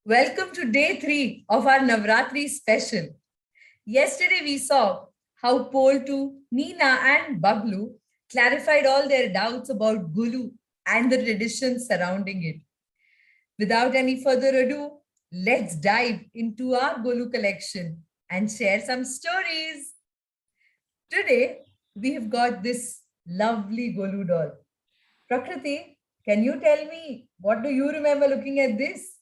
Welcome to day 3 of our Navratri special. Yesterday we saw how Poltu, Neena and Bablu clarified all their doubts about Golu and the traditions surrounding it. Without any further ado, let's dive into our Golu collection and share some stories. Today we have got this lovely Golu doll. Prakriti, can you tell me what do you remember looking at this?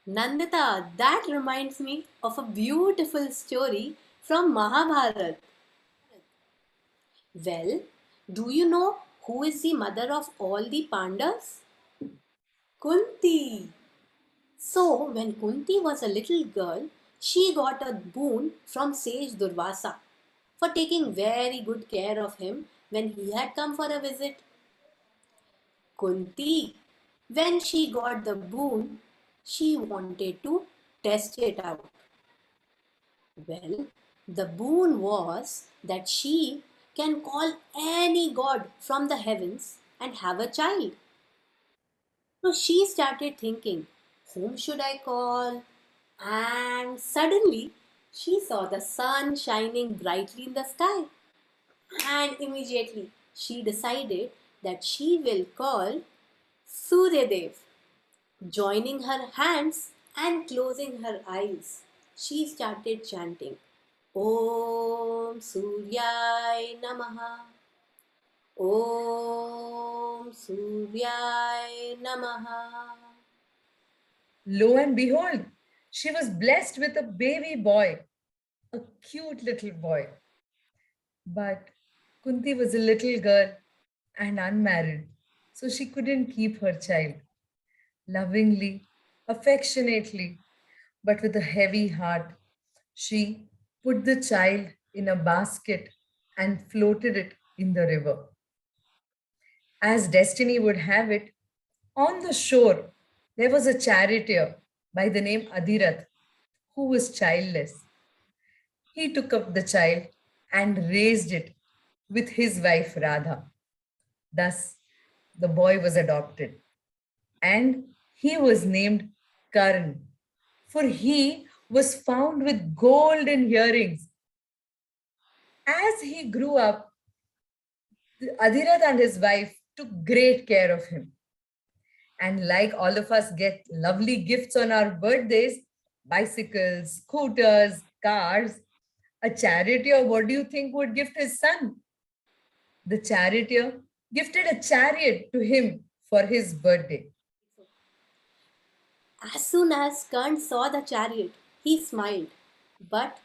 Nandita, that reminds me of a beautiful story from Mahabharata. Well, do you know who is the mother of all the Pandavas? Kunti. So, when Kunti was a little girl, she got a boon from sage Durvasa for taking very good care of him when he had come for a visit. Kunti, when she got the boon, she wanted to test it out. Well, the boon was that she can call any god from the heavens and have a child. So she started thinking, whom should I call? And suddenly she saw the sun shining brightly in the sky. And immediately she decided that she will call Suryadev. Joining her hands and closing her eyes, she started chanting, Om Suryay Namaha. Om Suryay Namaha. Lo and behold, she was blessed with a baby boy, a cute little boy. But Kunti was a little girl and unmarried, so she couldn't keep her child. Lovingly, affectionately, but with a heavy heart, she put the child in a basket and floated it in the river. As destiny would have it, on the shore there was a charioteer by the name Adhirath who was childless. He took up the child and raised it with his wife Radha. Thus, the boy was adopted and he was named Karan, for he was found with golden earrings. As he grew up, Adhirath and his wife took great care of him. And like all of us get lovely gifts on our birthdays, bicycles, scooters, cars, a charioteer, what do you think would gift his son? The charioteer gifted a chariot to him for his birthday. As soon as Karn saw the chariot, he smiled, but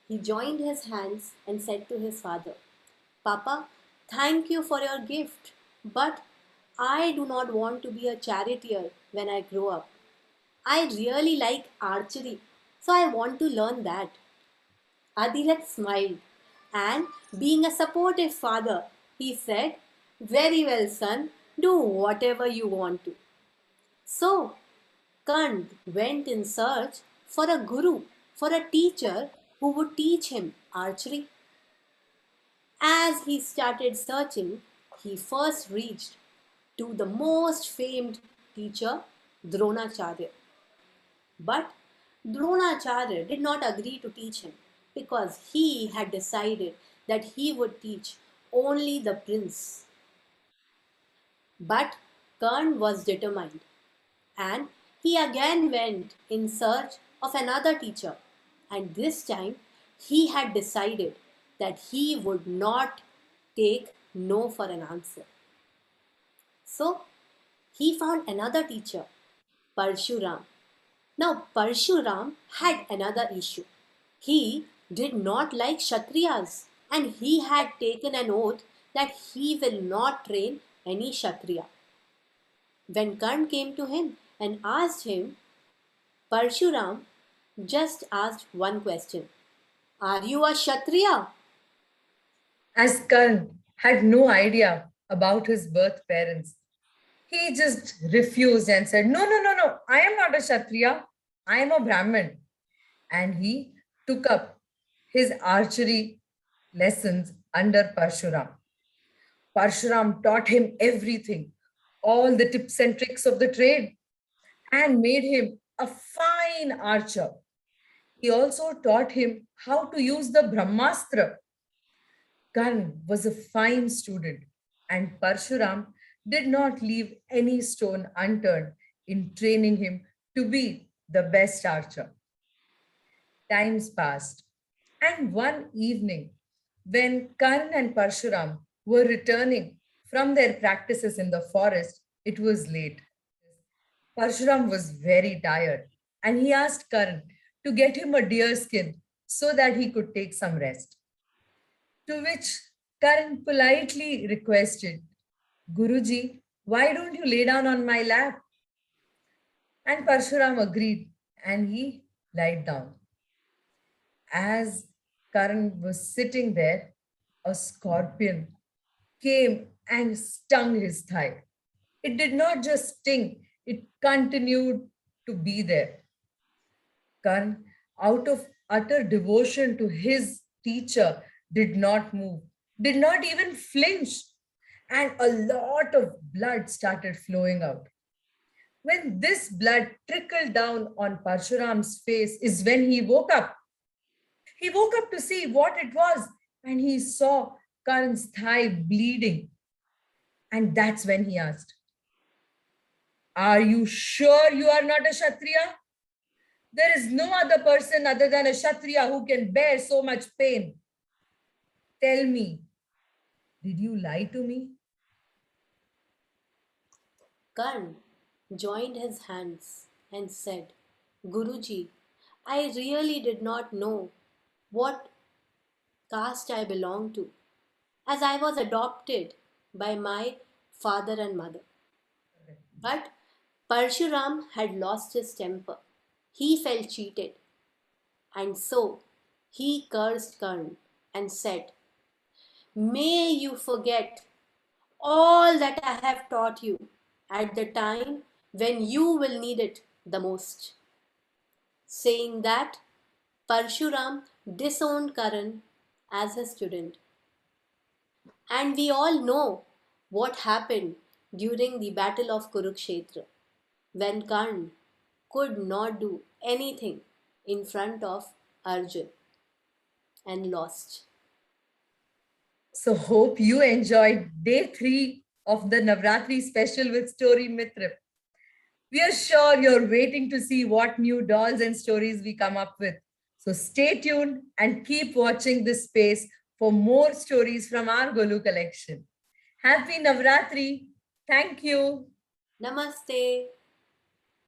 he joined his hands and said to his father, Papa, thank you for your gift, but I do not want to be a charioteer when I grow up. I really like archery, so I want to learn that. Adirat smiled, and being a supportive father, he said, Very well, son, do whatever you want to. So, Kand went in search for a guru, for a teacher who would teach him archery. As he started searching, he first reached to the most famed teacher, Dronacharya. But Dronacharya did not agree to teach him because he had decided that he would teach only the prince. But Karn was determined and he again went in search of another teacher. And this time he had decided that he would not take no for an answer. So he found another teacher, Parshuram. Now, Parshuram had another issue. He did not like Kshatriyas and he had taken an oath that he will not train any Kshatriya. When Karn came to him and asked him, Parshuram just asked one question, Are you a Kshatriya? As Karn had no idea about his birth parents, he just refused and said, No, no, no, no, I am not a Kshatriya, I am a Brahmin. And he took up his archery lessons under Parshuram. Parshuram taught him everything, all the tips and tricks of the trade, and made him a fine archer. He also taught him how to use the Brahmastra. Karn was a fine student, and Parshuram did not leave any stone unturned in training him to be the best archer. Times passed, and one evening, when Karn and Parshuram were returning from their practices in the forest, it was late. Parshuram was very tired, and he asked Karn to get him a deer skin so that he could take some rest. To which Karan politely requested, Guruji, why don't you lay down on my lap? And Parshuram agreed and he lied down. As Karan was sitting there, a scorpion came and stung his thigh. It did not just sting, it continued to be there. Karan, out of utter devotion to his teacher, did not move, did not even flinch, and a lot of blood started flowing out. When this blood trickled down on Parshuram's face, is when he woke up. He woke up to see what it was, and he saw Karan's thigh bleeding. And that's when he asked, are you sure you are not a Kshatriya? There is no other person other than a Kshatriya who can bear so much pain. Tell me, did you lie to me? Karn joined his hands and said, Guruji, I really did not know what caste I belong to, as I was adopted by my father and mother. But Parshuram had lost his temper. He felt cheated, and so he cursed Karn and said, May you forget all that I have taught you at the time when you will need it the most. Saying that, Parshuram disowned Karan as his student. And we all know what happened during the battle of Kurukshetra when Karn could not do anything in front of Arjun and lost. So, hope you enjoyed day 3 of the Navratri special with Story-Mitr. We are sure you're waiting to see what new dolls and stories we come up with. So, stay tuned and keep watching this space for more stories from our Golu collection. Happy Navratri! Thank you. Namaste.